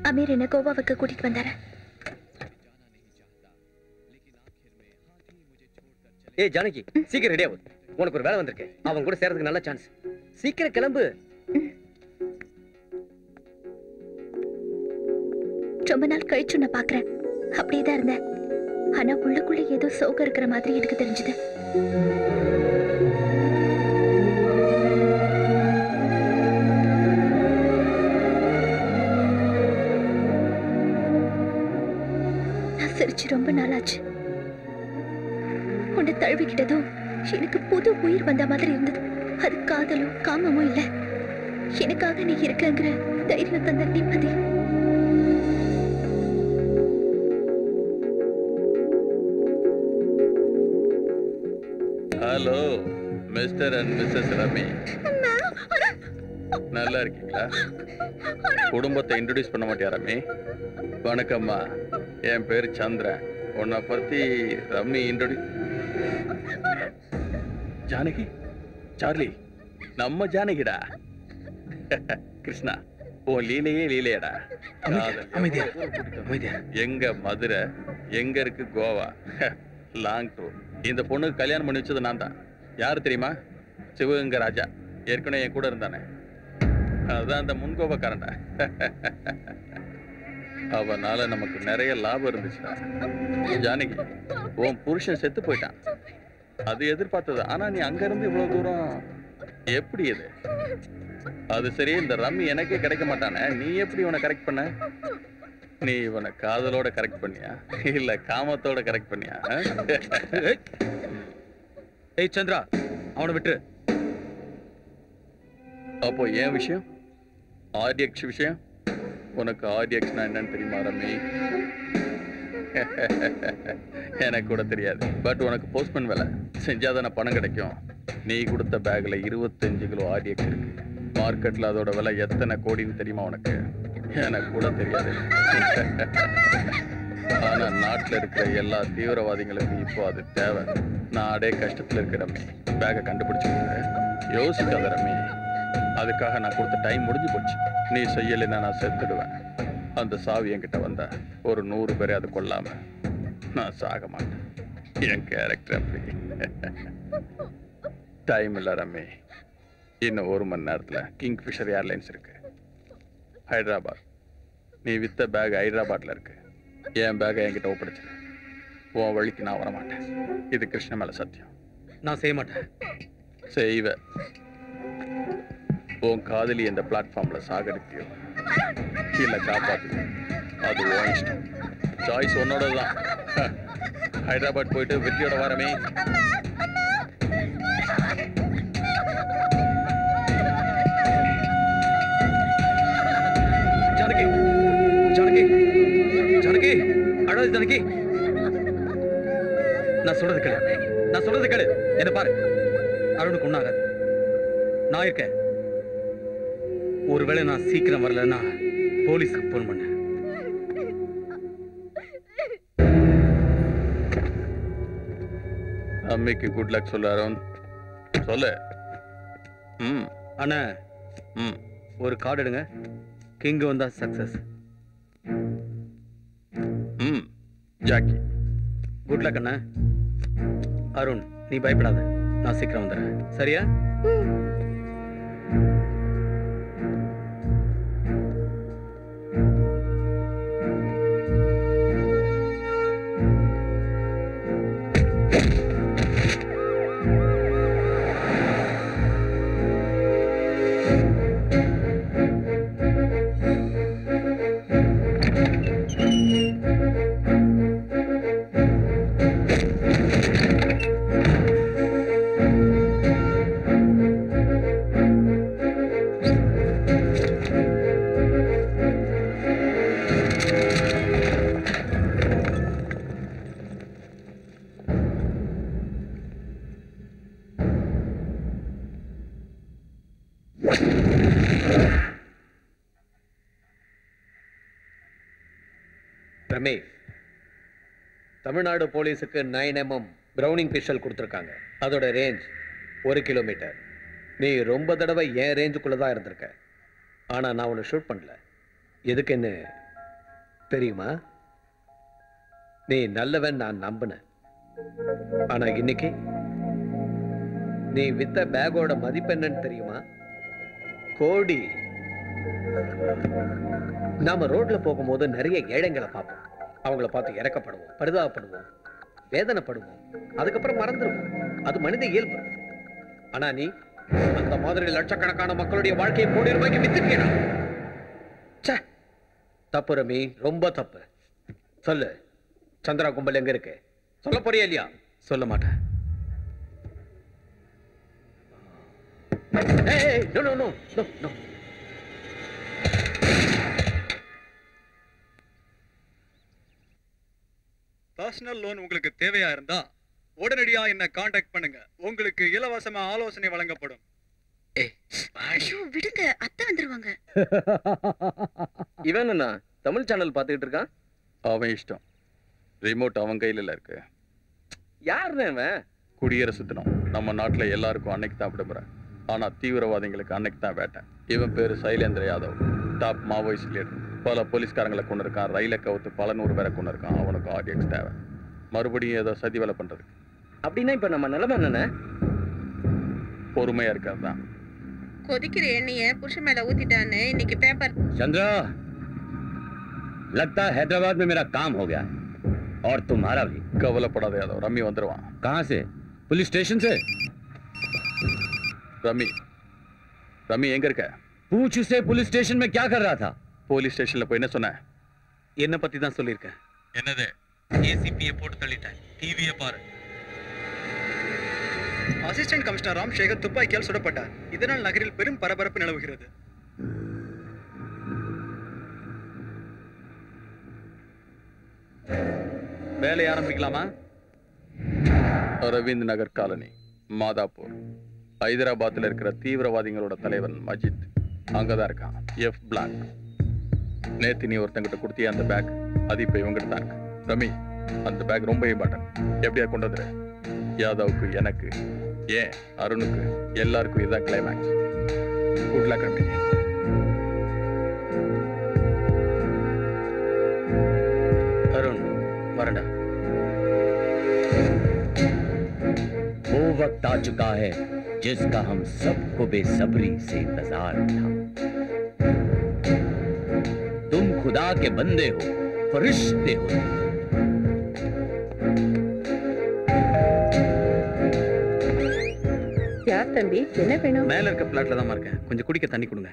அமீர் என்ன கோவாவுக்கு கூட்டிட்டு வந்தாரு. ஏய் ஜானகி, சீக்கிரம் ரெடி ஆகு. உனக்கு ஒரு வேலை வந்திருக்கு. அவன் கூட சேர்றதுக்கு நல்ல சான்ஸ். சீக்கிரம் கிளம்பு. ரொம்ப நாள் கழிச்சு நான் பாக்குறேன். அப்படியேதான் இருந்தேன். ஆனா உள்ளுக்குள்ள ஏதோ சோகம் இருக்கிற மாதிரி எனக்கு தெரிஞ்சது. நான் சிரிச்சு ரொம்ப நாளாச்சு. உன்னை தழுவிக்கிட்டதும் எனக்கு புது உயிர் வந்த மாதிரி இருந்தது. அது காதலும் காமமும் இல்ல, எனக்காக நீ இருக்கங்கிற தைரியம் தந்த நிம்மதி. ஹலோ மிஸ்டர் அண்ட் மிஸ்ஸஸ் ரமி, நல்லா இருக்கீங்களா? குடும்பத்தை இன்ட்ரோடியூஸ் பண்ண மாட்டியா ரமி? வணக்கம்மா, என் பேர் சந்திரன். உன்னை பத்தி ரமி இன்ட்ரோடியூஸ். ஜானகி, சார்லி, நம்ம ஜானகிடா. கிருஷ்ணா, உன் லீலையே லீலையடா. எங்க மதுரை, எங்க இருக்கு கோவா. Long tour. இந்த பொண்ணுக்கு கல்யாணம் பண்ணி வச்சது நான் தான். யாரு தெரியுமா? சிவகங்க ராஜா. ஏற்கனவே என் கூட இருந்தானே, அதான் அந்த முன்கோபக்காரன்டா. அவனால நமக்கு நிறைய லாபம் இருந்துச்சுடா. ஜானகி, உன் புருஷன் செத்து போயிட்டான். அது எதிர்பார்த்தது. ஆனா நீ அங்க இருந்து இவ்வளவு தூரம் எப்படி? இது அது சரி, இந்த ரம்மி எனக்கே கிடைக்க மாட்டானே, நீ எப்படி இவனை கரெக்ட் பண்ண? நீ இவனை காதலோட கரெக்ட் பண்ணியா இல்ல காமத்தோட கரெக்ட் பண்ணியா? ஏய் சந்திரா, அவனை விட்டு. அப்போ ஏன் விஷயம்? ஆர்டிஎக்ஸ் விஷயம். உனக்கு ஆர்டிஎக்ஸ்னா என்னன்னு தெரியுமா ரம்மி? எனக்கு கூட தெரியாது. பட் உனக்கு போஸ்ட்மேன் வேலை செஞ்சாதானே பணம் கிடைக்கும். நீ கொடுத்த பேக்ல 25 கிலோ ஆர்டிஎக்ஸ் இருக்கு. மார்க்கெட்ல அதோட விலை எத்தனை கோடின்னு தெரியுமா உனக்கு? எனக்கு கூட தெரியாது. ஆனா நாட்டுல இருக்கிற எல்லா தீவிரவாதிகளுக்கும் இப்போ அது தேவை. நாடே கஷ்டத்துல இருக்க ரம்மி, பேக்கை கண்டுபிடிச்சு யோசிக்காத ரம்மி. அதுக்காக நான் கொடுத்த டைம் முடிஞ்சு போச்சு. நீ செய்யலைன்னா நான் செத்துடுவேன். அந்த சாவி என்கிட்ட வந்தா ஒரு 100 பேரை அது கொள்ளாம நான் சாக மாட்டேன். என் கேரக்டர் அப்படி. டைம் இல்லை ரம்மி. இன்னும் 1 மணி நேரத்தில் கிங்ஃபிஷர் ஏர்லைன்ஸ் இருக்கு ஹைதராபாத். நீ வித்த பேக் ஹைதராபாத்ல இருக்கு. என் பேக்கை என்கிட்ட ஒப்படைச்சிரு. உன் வழிக்கு நான் வரமாட்டேன். இது கிருஷ்ண மேல சத்தியம். நான் செய்ய மாட்டேன். செய்வ. உன் காதலி எந்த பிளாட்ஃபார்ம்ல சாகடிப்பியோ இல்ல காப்பாத்து, அது உன் இஷ்டம். சாய்ஸ் உன்னோட தான். ஹைதராபாத் போயிட்டு வெற்றியோட வரமே. ஜானகி, ஜானகி, ஜானகி, அழாது ஜானகி. நான் சொல்றது கேளு, நான் சொல்றது கேளு. என்ன பாரு, அருணுக்கு ஒண்ணாகாது. நான் இருக்கேன். ஒருவேளை நான் சீக்கிரம் வரலன்னா போலீஸ்க்கு போன் பண்ண. அம்மிக்கு குட் லக் சொல்ல அருண். சொல்லு. அண்ணா, ஒரு கார்டு எடுங்க. கிங் வந்தா சக்சஸ். ஜாக்கி. குட் லக் அண்ணா. அருண், நீ பயப்படாத. நான் சீக்கிரம் வந்துடுறேன். சரியா? ரமேஷ், தமிழ்நாடு போலீஸுக்கு 9mm பிரவுனிங் பிஸ்டல் கொடுத்துருக்காங்க. அதோட ரேஞ்ச் 1 கிலோமீட்டர். நீ ரொம்ப தடவை என் ரேஞ்சுக்குள்ளே தான் இருந்திருக்க. ஆனால் நான் உன்னை ஷூட் பண்ணல. எதுக்குன்னு தெரியுமா? நீ நல்லவன் நான் நம்பினேன். ஆனா இன்னைக்கு நீ வித்த பேக்கோட மதிப்பு என்னன்னு தெரியுமா? கோடி. நாம ரோட்ல போகும்போது நிறைய ஏழைங்களை பார்ப்போம். அவங்கள பார்த்து இறக்கப்படுவோம், பரிதாபப்படுவோம், வேதனைப்படுவோம், அதுக்கப்புறம் மறந்துடுவோம். அது மனித இயல்பு. ஆனா நீ அந்த மாதிரி லட்சக்கணக்கான மக்களுடைய வாழ்க்கையை கோடி ரூபாய்க்கு வித்துட்டீடா. ச்சே, தப்பு ரமி, ரொம்ப தப்பு. சொல்லு, சந்திரா கும்பல் எங்க இருக்கு? சொல்ல போறியா இல்லையா? சொல்ல மாட்டேன். No, no, no, no, no. Personal loan உங்களுக்கு தேவையா இருந்தா உடனடியா என்ன காண்டாக்ட் பண்ணுங்க. உங்களுக்கு இலவசமா ஆலோசனை வழங்கப்படும். ஐயோ விடுங்க, அத்தை வந்துருவாங்க. இவன் என்ன தமிழ் சேனல் பார்த்துக்கிட்டு இருக்கான்? அவன் இஷ்டம். ரிமோட் அவன் கையில இருக்கு. யாருன்னு இவன்? குடியரசு தினம் நம்ம நாட்டுல எல்லாருக்கும் அன்னைக்கு தான் விடுமுறை. ஆனா தீவிரவாதிகளுக்கு அன்னைக்கு தான் வேட்டை. இவன் பேரு Shailendra Yadav, top Maoist leader. பல போலீஸ்காரங்களை கொண்டு இருக்கான், ரயிலை கவுத்து பல 100 பேரை கொண்டு இருக்கான். அவனுக்கு ஆடியன்ஸ் தேவை. மறுபடியும் ஏதோ சதி வேலை பண்றதுக்கு. அப்படின்னா இப்ப நம்ம நிலைமை என்னன்னு? பொறுமையா இருக்கிறது தான். கொதிக்கிற எண்ணெய புருஷன் மேல ஊத்திட்டான்னு இன்னைக்கு பேப்பர். चंद्रा, लगता है हैदराबाद में मेरा काम हो गया है और तुम्हारा भी। கவலைப்படாத யாதவ், ரம்மி வந்துருவான். कहाँ से? पुलिस स्टेशन से। ரம்மி எங்க இருக்க? पूछ उसे पुलिस स्टेशन में क्या कर रहा था। போலீஸ் ஸ்டேஷன்ல போய் என்ன சொன்ன? என்ன பத்தி தான் சொல்லியிருக்கேன். என்னது? ஏசிபியை போட்டு தள்ளிட்டேன். டிவியை பாரு. அசிஸ்டன்ட் கமிஷனர் ராம்சேகர் துப்பாக்கியால் சுடப்பட்டார். இதனால் நகரில் பெரும் பரபரப்பு நிலவுகிறது. வேலையை ஆரம்பிக்கலாமா? அரவிந்த் நகர் காலனி, மாதாப்பூர். ஹைதராபாத்தில் இருக்கிற தீவிரவாதிகளோட தலைவன் மஜித் அங்கதான் இருக்கான். F block. நேத்து நீ ஒருத்தங்கிட்ட கொடுத்திய அந்த பேக், அது இப்ப இவங்கிட்ட தான் இருக்கு. ரமி, அந்த பேக் ரொம்ப இம்பார்ட்டன்ட். எப்படியா கொண்டு வந்துரு. யாதவுக்கு, எனக்கு, ஏன் அருணுக்கு, எல்லாருக்கும் இதுதான் climax. Good luck Rami. Arun வரடா. वो वक्त आ चुका है जिसका हम सबको बेसब्री से इंतजार था। तुम खुदा के बंदे हो, फरिश्ते हो। யார் தம்பி, என்ன வேணும்? மேல இருக்க பிளாட்ல தான் இருக்கேன். கொஞ்சம் குடிக்க தண்ணி கொடுங்க.